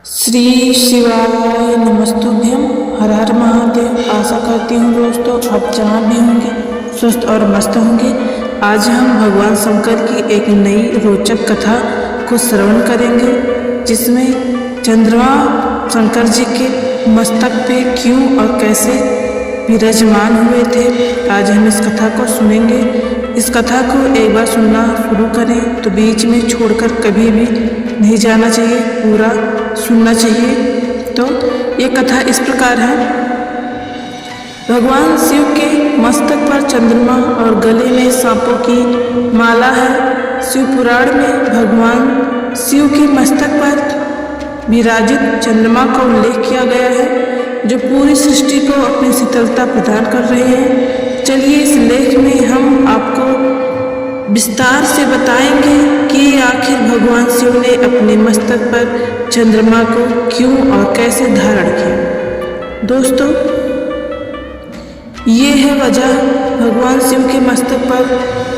श्री शिवाय नमस्तुभ्यम। हर हर महादेव। आशा करती हूँ दोस्तों आप जहाँ भी होंगे स्वस्थ और मस्त होंगे। आज हम भगवान शंकर की एक नई रोचक कथा को श्रवण करेंगे, जिसमें चंद्रमा शंकर जी के मस्तक पे क्यों और कैसे विराजमान हुए थे। आज हम इस कथा को सुनेंगे। इस कथा को एक बार सुनना शुरू करें तो बीच में छोड़कर कभी भी नहीं जाना चाहिए, पूरा सुनना चाहिए। तो ये कथा इस प्रकार है। भगवान शिव के मस्तक पर चंद्रमा और गले में सांपों की माला है। शिव पुराण में भगवान शिव के मस्तक पर विराजित चंद्रमा का उल्लेख किया गया है, जो पूरी सृष्टि को अपनी शीतलता प्रदान कर रहे हैं। चलिए इस लेख में हम आपको विस्तार से बताएंगे कि आखिर भगवान शिव ने अपने मस्तक पर चंद्रमा को क्यों और कैसे धारण किया। दोस्तों, ये है वजह भगवान शिव के मस्तक पर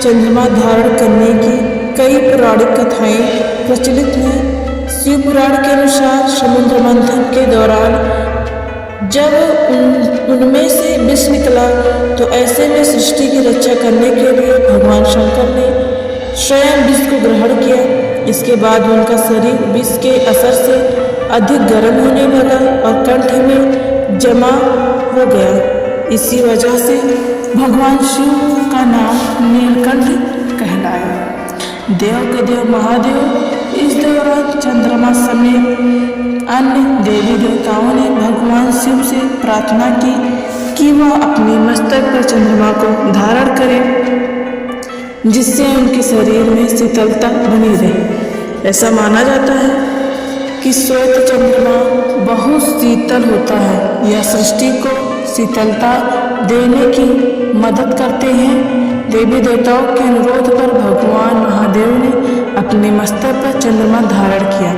चंद्रमा धारण करने की। कई पौराणिक कथाएं प्रचलित हैं। शिव पुराण के अनुसार समुद्र मंथन के दौरान जब उनमें से विष निकला, तो ऐसे में सृष्टि की रक्षा करने के लिए भगवान शंकर ने स्वयं विष को ग्रहण किया। इसके बाद उनका शरीर विष के असर से अधिक गर्म होने लगा और कंठ में जमा हो गया। इसी वजह से भगवान शिव का नाम नीलकंठ कहलाया। देव के देव महादेव इस दौरान चंद्रमा समेत अन्य देवी देवताओं ने भगवान शिव से प्रार्थना की कि वह अपने मस्तक पर चंद्रमा को धारण करें, जिससे उनके शरीर में शीतलता बनी रहे। ऐसा माना जाता है कि श्वेत चंद्रमा बहुत शीतल होता है। यह सृष्टि को शीतलता देने की मदद करते हैं। देवी देवताओं के अनुरोध पर भगवान महादेव ने अपने मस्तक पर चंद्रमा धारण किया।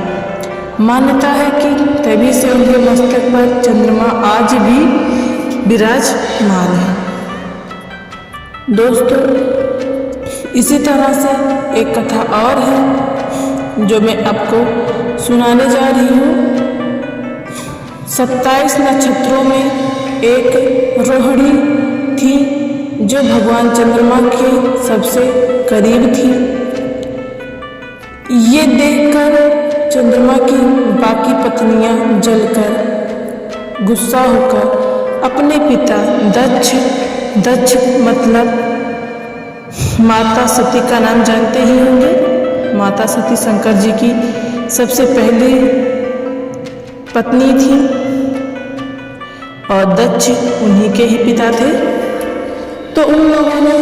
मान्यता है कि तभी से उनके मस्तक पर चंद्रमा आज भी विराजमान है। दोस्तों, इसी तरह से एक कथा और है जो मैं आपको सुनाने जा रही हूँ। 27 नक्षत्रों में एक रोहिणी थी, जो भगवान चंद्रमा के सबसे करीब थी। ये देखकर चंद्रमा की बाकी पत्नियां जलकर गुस्सा होकर अपने पिता दक्ष मतलब माता सती का नाम जानते ही होंगे। माता सती शंकर जी की सबसे पहली पत्नी थी और दक्ष उन्हीं के ही पिता थे। तो उन लोगों ने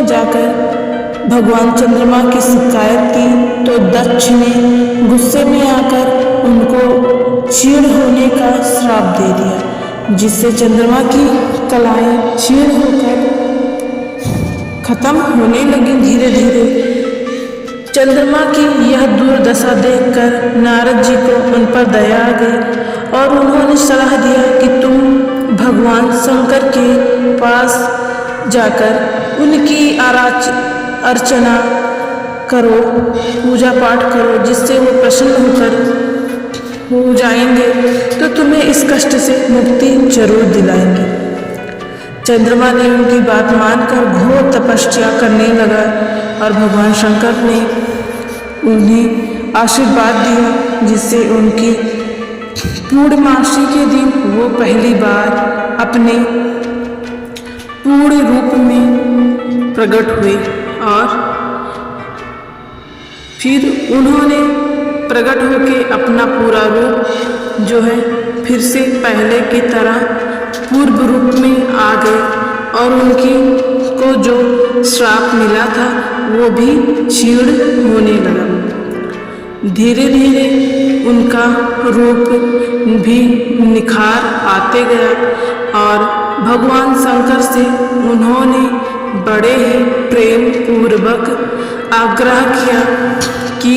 जाकर भगवान चंद्रमा की शिकायत की, तो दक्ष ने गुस्से में आकर उनको क्षीण होने का श्राप दे दिया, जिससे चंद्रमा की कलाएं क्षीण होकर खत्म होने लगी धीरे धीरे। चंद्रमा की यह दुर्दशा देखकर नारद जी को उन पर दया आ गई और उन्होंने सलाह दिया कि तुम भगवान शंकर के पास जाकर उनकी अर्चना करो, पूजा पाठ करो, जिससे वो प्रसन्न होकर हो जाएंगे तो तुम्हें इस कष्ट से मुक्ति जरूर दिलाएंगे। चंद्रमा ने उनकी बात मानकर घोर तपस्या करने लगा और भगवान शंकर ने उन्हें आशीर्वाद दिया, जिससे उनकी पूर्णमासी के दिन वो पहली बार अपने पूर्ण रूप में प्रकट हुए। और फिर उन्होंने प्रकट होके अपना पूरा रूप जो है फिर से पहले की तरह पूर्व रूप में आ गए और उनकी को जो श्राप मिला था वो भी क्षीण होने लगा। धीरे धीरे उनका रूप भी निखार आते गया और भगवान शंकर से उन्होंने बड़े ही प्रेम पूर्वक आग्रह किया कि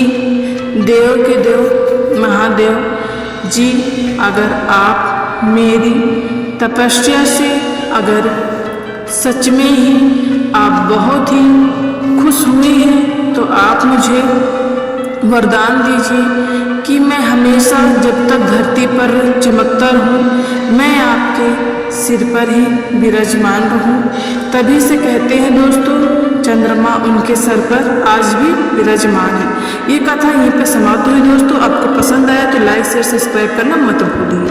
देव के देव महादेव जी, अगर आप मेरी तपस्या से अगर सच में ही आप बहुत ही खुश हुए हैं तो आप मुझे वरदान दीजिए कि मैं हमेशा जब तक धरती पर चमकता रहूं, मैं आपके सिर पर ही विराजमान रहूं। तभी से कहते हैं दोस्तों, चंद्रमा उनके सर पर आज भी विराजमान है। ये कथा यहीं पर समाप्त हुई दोस्तों। आपको पसंद आया तो लाइक शेयर सब्सक्राइब करना मत भूलिए।